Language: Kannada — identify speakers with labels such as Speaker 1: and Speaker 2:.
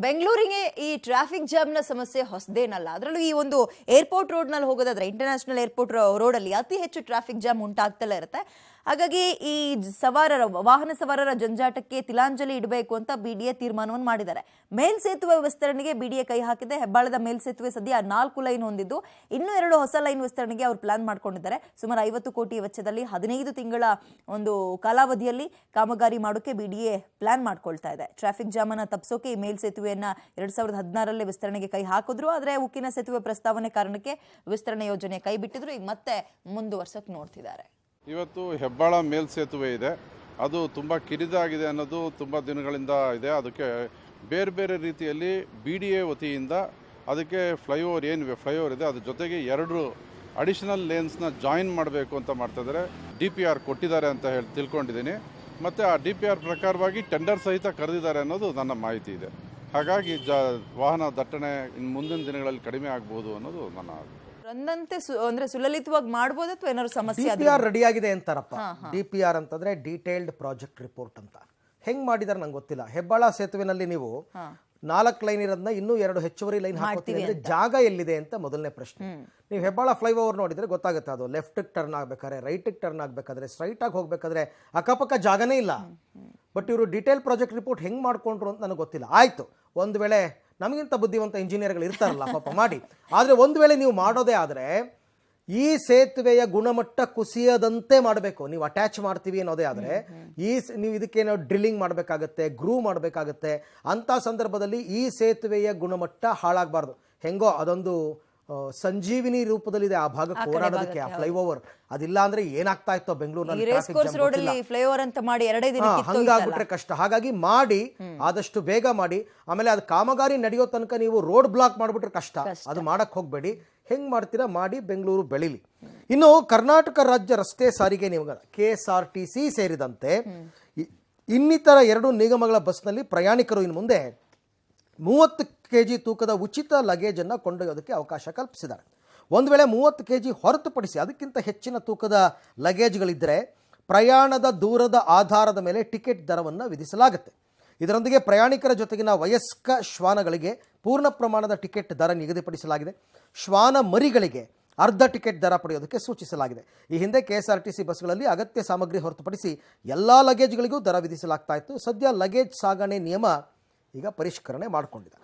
Speaker 1: ಬೆಂಗಳೂರಿಗೆ ಈ ಟ್ರಾಫಿಕ್ ಜಾಮ್ನ ಸಮಸ್ಯೆ ಹೊಸದೇನಲ್ಲ. ಅದರಲ್ಲೂ ಈ ಒಂದು ಏರ್ಪೋರ್ಟ್ ರೋಡ್ನಲ್ಲಿ ಹೋಗೋದಾದ್ರೆ ಇಂಟರ್ನ್ಯಾಷನಲ್ ಏರ್ಪೋರ್ಟ್ ರೋಡಲ್ಲಿ ಅತಿ ಹೆಚ್ಚು ಟ್ರಾಫಿಕ್ ಜಾಮ್ ಉಂಟಾಗ್ತಲೇ ಇರುತ್ತೆ. ಹಾಗಾಗಿ ಈ ವಾಹನ ಸವಾರರ ಜಂಜಾಟಕ್ಕೆ ತಿಲಾಂಜಲಿ ಇಡಬೇಕು ಅಂತ ಬಿಡಿಎ ತೀರ್ಮಾನವನ್ನು ಮಾಡಿದ್ದಾರೆ. ಮೇಲ್ಸೇತುವೆ ವಿಸ್ತರಣೆಗೆ ಬಿಡಿಎ ಕೈ ಹಾಕಿದೆ. ಹೆಬ್ಬಾಳದ ಮೇಲ್ಸೇತುವೆ ಸದ್ಯ 4 ಲೈನ್ ಹೊಂದಿದ್ದು ಇನ್ನೂ 2 ಹೊಸ ಲೈನ್ ವಿಸ್ತರಣೆಗೆ ಅವರು ಪ್ಲಾನ್ ಮಾಡ್ಕೊಂಡಿದ್ದಾರೆ. ಸುಮಾರು 50 ಕೋಟಿ ವೆಚ್ಚದಲ್ಲಿ 15 ತಿಂಗಳ ಒಂದು ಕಾಲಾವಧಿಯಲ್ಲಿ ಕಾಮಗಾರಿ ಮಾಡೋಕೆ ಬಿಡಿಎ ಪ್ಲಾನ್ ಮಾಡ್ಕೊಳ್ತಾ ಇದೆ. ಟ್ರಾಫಿಕ್ ಜಾಮ್ ಅನ್ನು ತಪ್ಪಿಸೋಕೆ ಈ ಮೇಲ್ಸೇತುವೆಯನ್ನ 2016ರಲ್ಲಿ ವಿಸ್ತರಣೆಗೆ ಕೈ ಹಾಕಿದ್ರು. ಆದರೆ ಉಕ್ಕಿನ ಸೇತುವೆ ಪ್ರಸ್ತಾವನೆ ಕಾರಣಕ್ಕೆ ವಿಸ್ತರಣೆ ಯೋಜನೆ ಕೈ ಬಿಟ್ಟಿದ್ರು. ಈಗ ಮತ್ತೆ ಮುಂದುವರ್ಸಕ್ಕೆ ನೋಡ್ತಿದ್ದಾರೆ.
Speaker 2: ಇವತ್ತು ಹೆಬ್ಬಾಳ ಮೇಲ್ಸೇತುವೆ ಇದೆ, ಅದು ತುಂಬ ಕಿರಿದಾಗಿದೆ ಅನ್ನೋದು ತುಂಬ ದಿನಗಳಿಂದ ಇದೆ. ಅದಕ್ಕೆ ಬೇರೆ ಬೇರೆ ರೀತಿಯಲ್ಲಿ ಬಿಡಿಎ ವತಿಯಿಂದ ಅದಕ್ಕೆ ಫ್ಲೈಓವರ್ ಫ್ಲೈಓವರ್ ಇದೆ, ಅದ್ರ ಜೊತೆಗೆ 2 ಅಡಿಷನಲ್ ಲೇನ್ಸ್ನ ಜಾಯಿನ್ ಮಾಡಬೇಕು ಅಂತ ಮಾಡ್ತಾಯಿದ್ದಾರೆ. DPR ಕೊಟ್ಟಿದ್ದಾರೆ ಅಂತ ತಿಳ್ಕೊಂಡಿದ್ದೀನಿ. ಮತ್ತು ಆ DPR ಪ್ರಕಾರವಾಗಿ ಟೆಂಡರ್ ಸಹಿತ ಕರೆದಿದ್ದಾರೆ ಅನ್ನೋದು ನನ್ನ ಮಾಹಿತಿ ಇದೆ. ಹಾಗಾಗಿ ವಾಹನ ದಟ್ಟಣೆ ಇನ್ನು ಮುಂದಿನ ದಿನಗಳಲ್ಲಿ ಕಡಿಮೆ ಆಗ್ಬೋದು ಅನ್ನೋದು ನನ್ನ
Speaker 1: ಅಂದಂತೆ ಅಂದ್ರೆ ಸುಲಲಿತವಾಗಿ ಮಾಡಬಹುದು ಅಥವಾ ಏನಾದ್ರು ಸಮಸ್ಯೆ
Speaker 3: DPR ರೆಡಿ ಆಗಿದೆ ಅಂತಾರಪ್ಪ. DPR ಅಂತಂದ್ರೆ ಡೀಟೇಲ್ಡ್ ಪ್ರಾಜೆಕ್ಟ್ ರಿಪೋರ್ಟ್ ಅಂತ. ಹೆಂಗ್ ಮಾಡಿದಾರೆ ನಂಗೆ ಗೊತ್ತಿಲ್ಲ. ಹೆಬ್ಬಾಳ ಸೇತುವೆನಲ್ಲಿ ನೀವು 4 ಲೈನ್ ಇರೋದನ್ನ ಇನ್ನೂ 2 ಹೆಚ್ಚುವರಿ ಲೈನ್ ಹಾಕೋತೀವಿ ಅಂದ್ರೆ ಜಾಗ ಎಲ್ಲಿದೆ ಅಂತ ಮೊದಲನೇ ಪ್ರಶ್ನೆ. ನೀವು ಹೆಬ್ಬಾಳ ಫ್ಲೈಓವರ್ ನೋಡಿದ್ರೆ ಗೊತ್ತಾಗುತ್ತೆ. ಅದು ಲೆಫ್ಟ್ ಟರ್ನ್ ಆಗ್ಬೇಕಾದ್ರೆ, ರೈಟ್ ಟರ್ನ್ ಆಗ್ಬೇಕಾದ್ರೆ, ಸ್ಟ್ರೈಟ್ ಆಗಿ ಹೋಗ್ಬೇಕಾದ್ರೆ ಅಕ್ಕಪಕ್ಕ ಜಾಗನೇ ಇಲ್ಲ. ಬಟ್ ಇವರು ಡೀಟೇಲ್ ಪ್ರಾಜೆಕ್ಟ್ ರಿಪೋರ್ಟ್ ಹೆಂಗ್ ಮಾಡ್ಕೊಂಡ್ರು ಅಂತ ನನಗೆ ಗೊತ್ತಿಲ್ಲ. ಆಯ್ತು, ಒಂದು ವೇಳೆ ನಮಗಿಂತ ಬುದ್ಧಿವಂತ ಇಂಜಿನಿಯರ್ಗಳು ಇರ್ತಾರಲ್ಲ ಪಾಪ ಮಾಡಿ. ಆದರೆ ಒಂದು ವೇಳೆ ನೀವು ಮಾಡೋದೇ ಆದರೆ ಈ ಸೇತುವೆಯ ಗುಣಮಟ್ಟ ಕುಸಿಯದಂತೆ ಮಾಡಬೇಕು. ನೀವು ಅಟ್ಯಾಚ್ ಮಾಡ್ತೀವಿ ಅನ್ನೋದೇ ಆದರೆ ನೀವು ಇದಕ್ಕೇನೋ ಡ್ರಿಲ್ಲಿಂಗ್ ಮಾಡಬೇಕಾಗತ್ತೆ, ಗ್ರೂವ್ ಮಾಡಬೇಕಾಗತ್ತೆ. ಅಂಥ ಸಂದರ್ಭದಲ್ಲಿ ಈ ಸೇತುವೆಯ ಗುಣಮಟ್ಟ ಹಾಳಾಗಬಾರ್ದು. ಹೆಂಗೋ ಅದೊಂದು ಸಂಜೀವಿನಿ ರೂಪದಲ್ಲಿದೆ ಆ ಭಾಗಕ್ಕೆ ಓಡಾಡೋದಕ್ಕೆ, ಆ ಫ್ಲೈಓವರ್. ಅದಿಲ್ಲ ಅಂದ್ರೆ ಏನಾಗ್ತಾ ಇತ್ತೋ ಬೆಂಗಳೂರಿನಲ್ಲಿ ಹಂಗಾಗ್ಬಿಟ್ರೆ ಕಷ್ಟ. ಹಾಗಾಗಿ ಮಾಡಿ, ಆದಷ್ಟು ಬೇಗ ಮಾಡಿ. ಆಮೇಲೆ ಅದು ಕಾಮಗಾರಿ ನಡೆಯೋ ತನಕ ನೀವು ರೋಡ್ ಬ್ಲಾಕ್ ಮಾಡಿಬಿಟ್ರೆ ಕಷ್ಟ. ಅದು ಮಾಡಕ್ ಹೋಗ್ಬೇಡಿ. ಹೆಂಗ್ ಮಾಡ್ತೀರಾ ಮಾಡಿ, ಬೆಂಗಳೂರು ಬೆಳಿಲಿ. ಇನ್ನು ಕರ್ನಾಟಕ ರಾಜ್ಯ ರಸ್ತೆ ಸಾರಿಗೆ ನಿಗಮ KSRTC ಸೇರಿದಂತೆ ಇನ್ನಿತರ 2 ನಿಗಮಗಳ ಬಸ್ನಲ್ಲಿ ಪ್ರಯಾಣಿಕರು ಇನ್ನು ಮುಂದೆ 30 kg ತೂಕದ ಉಚಿತ ಲಗೇಜನ್ನು ಕೊಂಡೊಯ್ಯೋದಕ್ಕೆ ಅವಕಾಶ ಕಲ್ಪಿಸಿದ್ದಾರೆ. ಒಂದು ವೇಳೆ 30 kg ಹೊರತುಪಡಿಸಿ ಅದಕ್ಕಿಂತ ಹೆಚ್ಚಿನ ತೂಕದ ಲಗೇಜ್ಗಳಿದ್ದರೆ ಪ್ರಯಾಣದ ದೂರದ ಆಧಾರದ ಮೇಲೆ ಟಿಕೆಟ್ ದರವನ್ನು ವಿಧಿಸಲಾಗುತ್ತೆ. ಇದರೊಂದಿಗೆ ಪ್ರಯಾಣಿಕರ ಜೊತೆಗಿನ ವಯಸ್ಕ ಶ್ವಾನಗಳಿಗೆ ಪೂರ್ಣ ಪ್ರಮಾಣದ ಟಿಕೆಟ್ ದರ ನಿಗದಿಪಡಿಸಲಾಗಿದೆ. ಶ್ವಾನ ಮರಿಗಳಿಗೆ ಅರ್ಧ ಟಿಕೆಟ್ ದರ ಪಡೆಯೋದಕ್ಕೆ ಸೂಚಿಸಲಾಗಿದೆ. ಈ ಹಿಂದೆ KSRTC ಬಸ್ಗಳಲ್ಲಿ ಅಗತ್ಯ ಸಾಮಗ್ರಿ ಹೊರತುಪಡಿಸಿ ಎಲ್ಲ ಲಗೇಜ್ಗಳಿಗೂ ದರ ವಿಧಿಸಲಾಗ್ತಾ ಇತ್ತು. ಸದ್ಯ ಲಗೇಜ್ ಸಾಗಣೆ ನಿಯಮ ಈಗ ಪರಿಷ್ಕರಣೆ ಮಾಡಿಕೊಂಡಿದೆ.